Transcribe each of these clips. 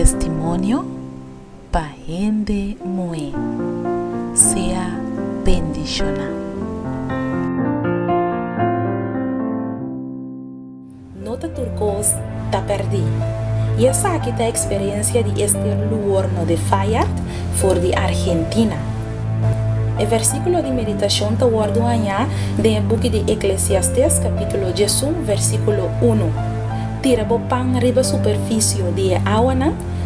Testimonio para gente muy sea bendicional. Nota turcos ta perdi. E essa aqui tá a experiência de este luorno de Fayard for de Argentina. O versículo de meditação tá guardo amanhã do book de Eclesiastes, capítulo 11, versículo 1. Tira bo pan riba superfície de água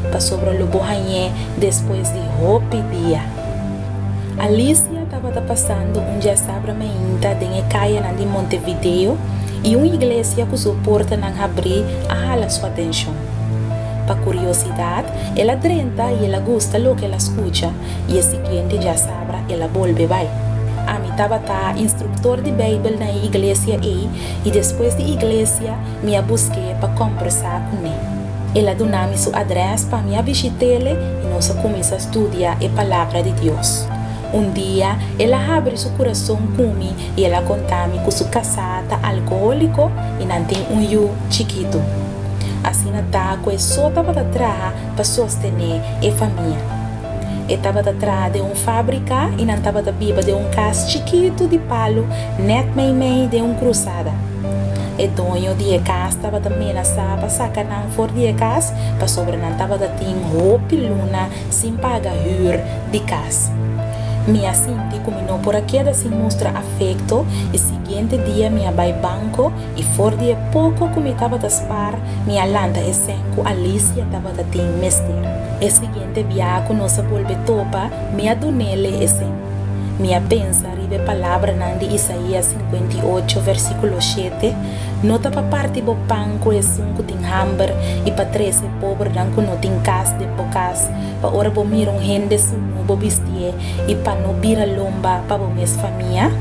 para sobre o bohanhé depois de hopi dia. Alicia estava passando dia sabra meinta de caia de Montevideo e uma igreja que suporta não abrir a sua atenção. Para curiosidade, ela drenta e ela gosta do que ela escuta e o seguinte já sabra, ela volve vai. A mim estava instrutor de Bíblia na igreja e depois de igreja me busquei para conversar com ele. Ela deu-me sua adresse para me visitar e nós começamos a estudar a palavra de Deus. Dia, ela abre seu coração comigo e ela conta-me que sua casada alcoólico e não tem filho chiquito. Assim, que só estava atrás para sostener a família. Estava atrás de uma fábrica e não estava viva de casa chiquito de palo, net meio de cruzada. O dono de casa estava ameaçado para sacar não fora de casa, para sobre não estava tendo roupa luna sem pagar hyra de casa. Minha senti combinou por aqui se mostra afeto e seguinte dia minha vai banco e fora de pouco como estava a spar minha landa e senco Alicia estava a ter mestre. E seguinte viaco nossa volve topa minha donele e sen. Minha pensa ribe palavra de Isaías 58 versículo 7 nota para parte do banco e sunco tem hamber e para 13 pobre danco não tem casa de bocas para ora bo miram gente suno bo vestir e para não vira lomba para bo mes família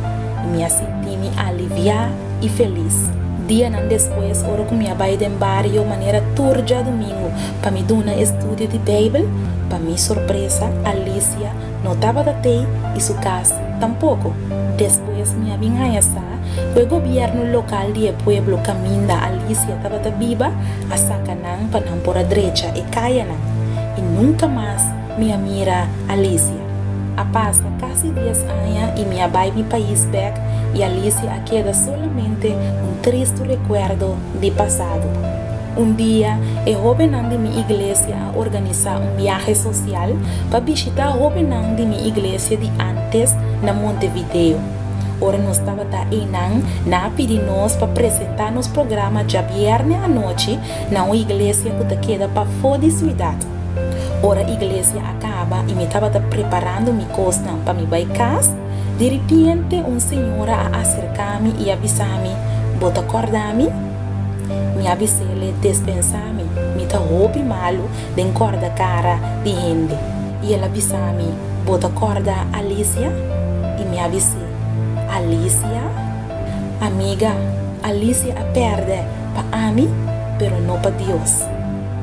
minha senti-me aliviar e feliz. Dia não depois, ora com minha baile em barrio, maneira turja domingo, para me dar um estudo de Bíblia, para minha surpresa, Alicia não estava até e sua casa tampouco. Depois, minha vingança, o governo local de pueblo caminho da Alicia estava viva, a sacanão para não por a direita e caia não. E nunca mais minha mira Alicia. A passa quase 10 anos e minha vai mi país back e Alicia queda solamente triste recuerdo de passado. Dia, o jovem de minha igreja organizar viaje social para visitar o jovem de minha igreja de antes na Montevideo. Ora nós estava aí na pedir nós para apresentar nos programa de viernes à noite na uma igreja que queda para fora de cidade. Ora a igreja acaba e me estava preparando minha coisa para me ir casa. De repente, senhora acercar-me e avisar-me, bota acordar-me, me avisei-lhe dispensar-me, me tá roupa malo, de corda cara de gente. E ela avisar-me, bota acordar Alicia, e me avisei, Alicia? Amiga, Alicia a perde para mim, pero não para Deus.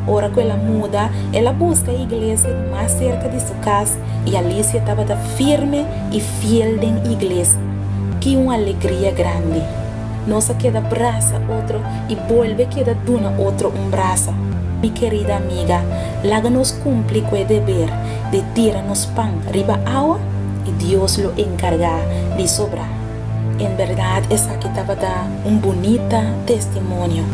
Ora que ela muda, ela busca a igreja mais cerca de sua casa e Alicia estava firme e fiel na igreja. Que uma alegria grande. Nossa queda abraça outro e volve queda duna outro braço. Minha querida amiga, laga nos cumpre com o dever de tirar-nos pão riba água e Deus lo encarga de sobrar. Em verdade, essa aqui estava bonita testemunho.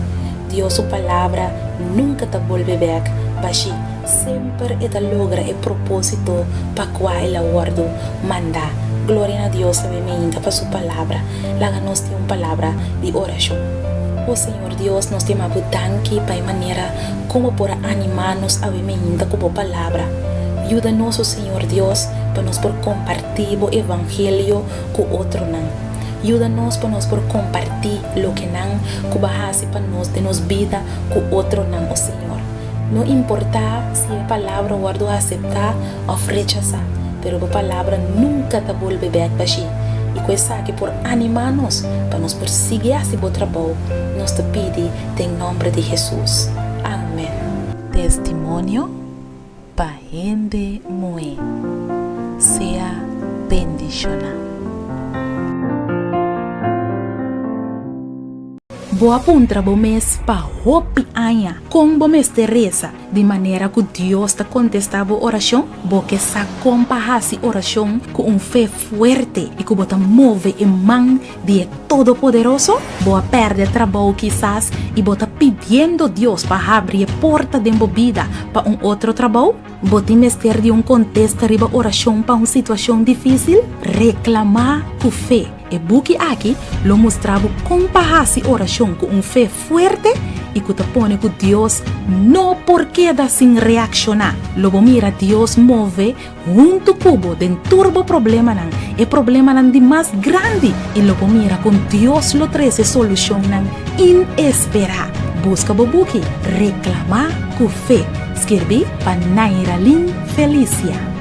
Deus, sua palavra nunca te volve back, mas sempre ela logra o propósito para qual ela guarda, manda. Glória a Deus, sabemente para sua palavra. Laga nos tem uma palavra de oração. Oh Senhor Deus, nós temos a tanque para a maneira como por animar-nos a sabemente com a palavra. Ajuda-nos, oh Senhor Deus, para nos por compartilhar o evangelho com outro não. Ajuda-nos para nós por compartilhar o que não, que bahase para nós de nos vida com outro não, oh Senhor. Não importa se a palavra guardo a aceitar ou rechazar, pero a palavra nunca te volve back para ti. E com isso aqui por animar-nos para nos perseguir esse bom trabalho, nós te pedimos em nome de Jesus. Amém. Testimonio para gente muy sea bendicional. Boa puntra bo mês pa hopi anya com bo mês Teresa de maneira que Deus está contestando a oração, porque sa compahasi oração com fé forte e que bota move em mão de Todo-Poderoso, boa perde trabalho quizás e bota pedindo Deus para abrir a porta de vida para outro trabalho, bota mester de contexto riba oração para uma situação difícil, reclamar com fé. E buki aqui lo mostrava compahasi oração com fé forte e que te pone que Deus não porque da sin reaccionar. Logo mira Deus move junto cubo den turbo problema nan e problema nan de mais grande e logo mira com Deus lo treze solução nan inesperada. Busca bobuki reclamar com fé. Escrevi para Naira Lin Felicia.